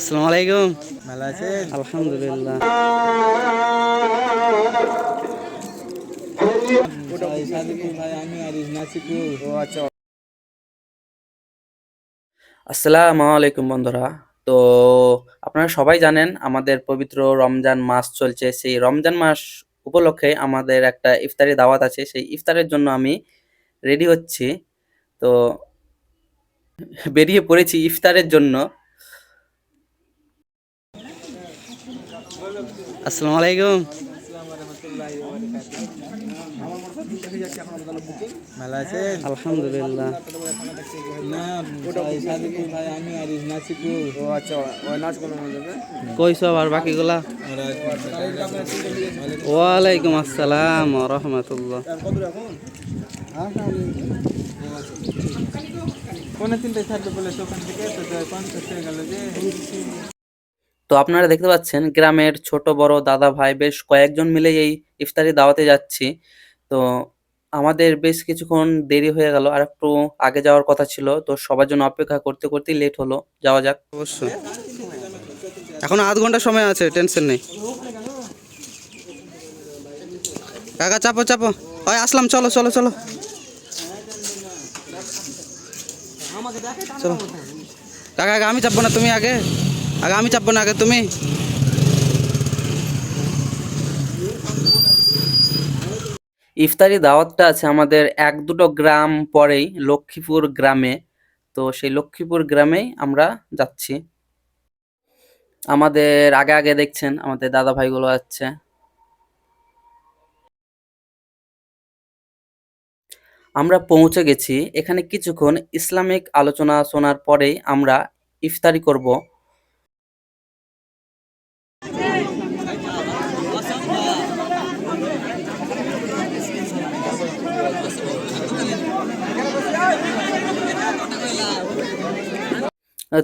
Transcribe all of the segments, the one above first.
আসসালামু আলাইকুম। ভালো আছেন? আলহামদুলিল্লাহ। ভাই সাদিকুল ভাই, আমি আরিফ নাসিকুল। ও আচ্ছা। আসসালামু আলাইকুম বন্ধুরা। তো আপনারা সবাই জানেন আমাদের পবিত্র রমজান মাস চলছে। সেই রমজান মাস উপলক্ষে আমাদের একটা ইফতারি দাওয়াত আছে। সেই ইফতারের জন্য আমি রেডি হচ্ছি। তো বেরিয়ে পড়েছি ইফতারের জন্য। আসসালামু আলাইকুম। ভালো আছেন? আলহামদুলিল্লাহ। না ভাই সাদিকুল ভাই, আমি আরিফ নাসিকুল। ও আচ্ছা, ওই নাচ কোন যাবে? কইছো আর বাকিগুলা? ওয়ালাইকুম আসসালাম ওয়া রাহমাতুল্লাহ। কোন তিনটে ছাড়তে বলেছে ওখান থেকে, তো কনসার্ট হয়ে গেল যে। তো আপনারা দেখতে পাচ্ছেন গ্রামের ছোট বড় দাদা ভাই বেশ কয়েকজন মিলে এই ইফতারি দাওয়াতে যাচ্ছি। তো আমাদের বেশ কিছুক্ষণ দেরি হয়ে গেল, আর একটু আগে যাওয়ার কথা ছিল। তো সবার জন্য অপেক্ষা করতে করতেই লেট হলো। যাওয়া যাক। অবশ্যই এখনো আধ ঘন্টা সময় আছে, টেনশন নেই। কাকা চাপো চাপো। ওই আসলাম, চলো চলো চলো চলো। কাকা আগে আমি চাপবো না, তুমি আগে। আগে আমি চাপবো না, আগে তুমি। ইফতারি দাওয়াতটা আছে আমাদের এক দুটো গ্রাম পরেই লক্ষ্মীপুর গ্রামে। তো সেই লক্ষ্মীপুর গ্রামেই আমরা যাচ্ছি। আমাদের আগে আগে দেখছেন আমাদের দাদা ভাইগুলো যাচ্ছে। আমরা পৌঁছে গেছি। এখানে কিছুক্ষণ ইসলামিক আলোচনা শোনার পরেই আমরা ইফতারি করব।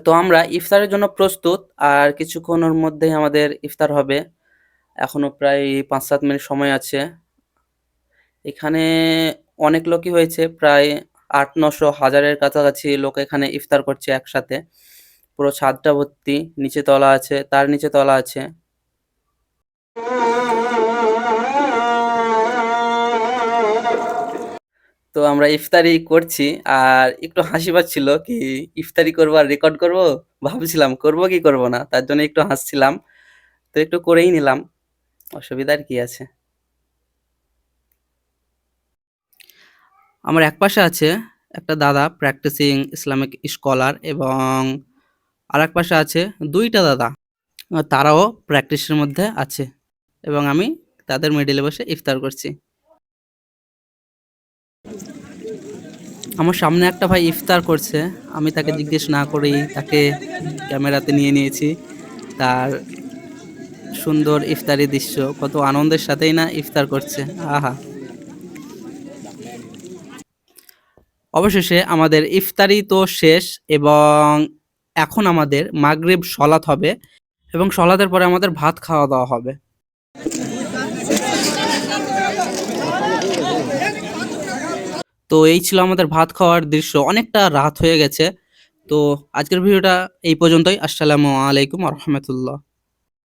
তো আমরা ইফতারের জন্য প্রস্তুত, আর কিছুক্ষণের মধ্যেই আমাদের ইফতার হবে। এখনো প্রায় ৫-৭ মিনিট সময় আছে। এখানে অনেক লোকই হয়েছে, প্রায় ৮-৯০০ হাজারের কাছাকাছি লোক এখানে ইফতার করছে একসাথে। পুরো ছাদটা ভর্তি, নিচে তলা আছে, তার নিচে তলা আছে। তো আমরা ইফতারি করছি, আর একটু হাসি পাচ্ছিল কি ইফতারি করবো আর রেকর্ড করব। ভাবছিলাম করব কি করব না, তার জন্য একটু হাসছিলাম। তো একটু করেই নিলাম, অসুবিধার কি আছে। আমার একপাশে আছে একটা দাদা প্র্যাকটিসিং ইসলামিক স্কলার, এবং আরেক পাশে আছে ২ টা দাদা। তারাও প্র্যাকটিসের মধ্যে আছে, এবং আমি তাদের মিডলে বসে ইফতার করছি। আমার সামনে একটা ভাই ইফতার করছে। আমি তাকে জিজ্ঞেস না করেই তাকে ক্যামেরাতে নিয়ে নিয়েছি। তার সুন্দর ইফতারি দৃশ্য, কত আনন্দের সাথেই না ইফতার করছে। আহা! অবশেষে আমাদের ইফতারি তো শেষ, এবং এখন আমাদের মাগরিব সলাত হবে, এবং সলাতের পরে আমাদের ভাত খাওয়া-দাওয়া হবে। তো এই ছিল আমাদের ভাত খাওয়ার দৃশ্য। অনেকটা রাত হয়ে গেছে। তো আজকের ভিডিওটা এই পর্যন্তই। আসসালামু আলাইকুম ওয়া রাহমাতুল্লাহ।